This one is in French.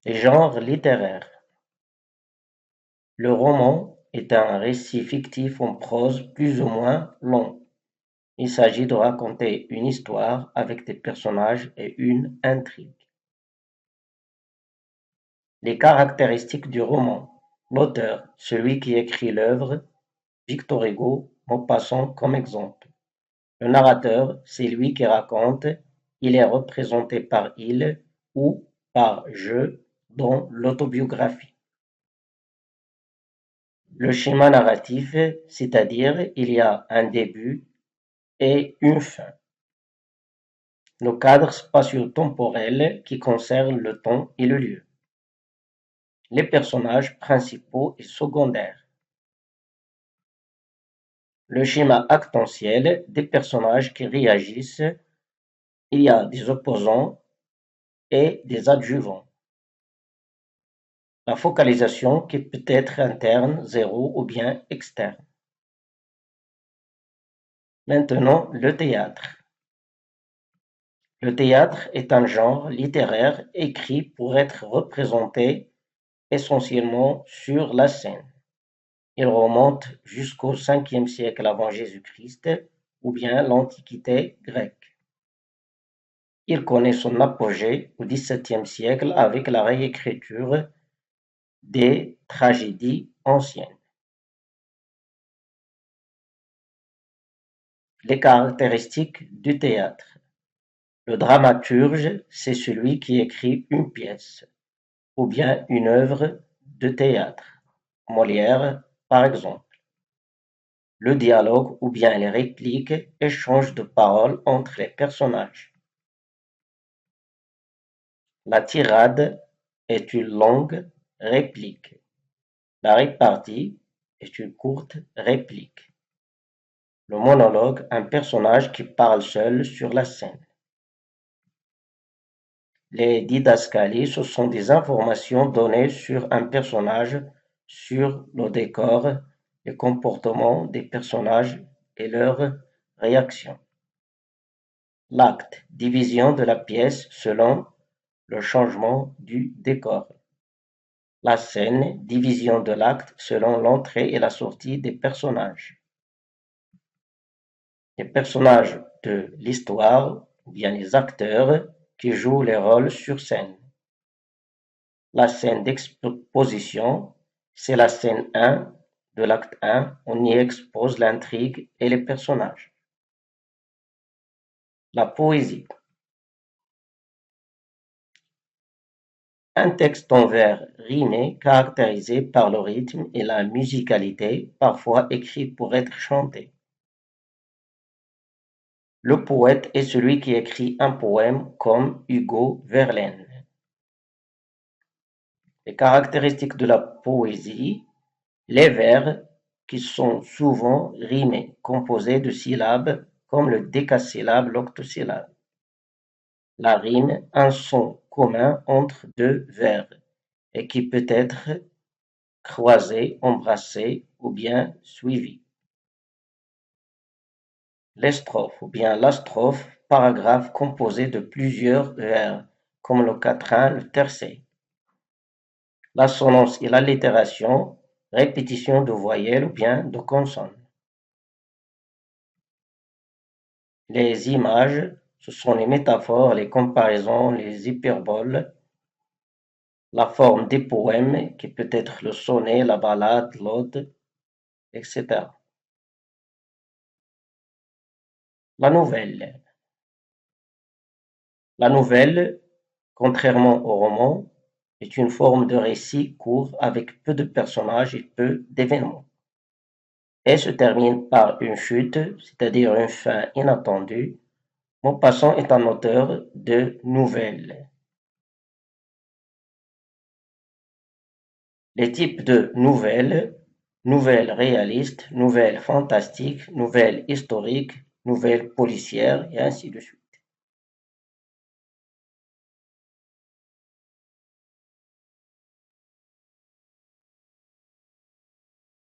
Genre littéraire. Le roman est un récit fictif en prose plus ou moins long. Il s'agit de raconter une histoire avec des personnages et une intrigue. Les caractéristiques du roman. L'auteur, celui qui écrit l'œuvre, Victor Hugo, Maupassant comme exemple. Le narrateur, c'est lui qui raconte, il est représenté par il ou par je dans l'autobiographie. Le schéma narratif, c'est-à-dire il y a un début et une fin. Le cadre spatio-temporel qui concerne le temps et le lieu. Les personnages principaux et secondaires. Le schéma actantiel des personnages qui réagissent, il y a des opposants et des adjuvants. La focalisation qui peut être interne, zéro ou bien externe. Maintenant, le théâtre. Le théâtre est un genre littéraire écrit pour être représenté essentiellement sur la scène. Il remonte jusqu'au 5e siècle avant Jésus-Christ ou bien l'Antiquité grecque. Il connaît son apogée au XVIIe siècle avec la réécriture des tragédies anciennes. Les caractéristiques du théâtre. Le dramaturge, c'est celui qui écrit une pièce ou bien une œuvre de théâtre. Molière, par exemple. Le dialogue ou bien les répliques, échange de paroles entre les personnages. La tirade est une longue réplique. La répartie est une courte réplique. Le monologue, un personnage qui parle seul sur la scène. Les didascalies, ce sont des informations données sur un personnage, sur le décor, les comportements des personnages et leurs réactions. L'acte, division de la pièce selon le changement du décor. La scène, division de l'acte selon l'entrée et la sortie des personnages. Les personnages de l'histoire, ou bien les acteurs qui jouent les rôles sur scène. La scène d'exposition, c'est la scène 1 de l'acte 1, on y expose l'intrigue et les personnages. La poésie. Un texte en vers rimé caractérisé par le rythme et la musicalité, parfois écrit pour être chanté. Le poète est celui qui écrit un poème comme Hugo Verlaine. Les caractéristiques de la poésie, les vers qui sont souvent rimés, composés de syllabes comme le décasyllabe, l'octosyllabe. La rime, un son commun entre deux vers et qui peut être croisé, embrassé ou bien suivi. Les strophes ou bien la strophe, paragraphe composé de plusieurs vers, comme le quatrain, le tercet. L'assonance et l'allitération, répétition de voyelles ou bien de consonnes. Les images, ce sont les métaphores, les comparaisons, les hyperboles. La forme des poèmes, qui peut être le sonnet, la ballade, l'ode, etc. La nouvelle. La nouvelle, contrairement au roman, est une forme de récit court avec peu de personnages et peu d'événements. Elle se termine par une chute, c'est-à-dire une fin inattendue. Maupassant est un auteur de nouvelles. Les types de nouvelles: nouvelles réalistes, nouvelles fantastiques, nouvelles historiques, nouvelles policières, et ainsi de suite.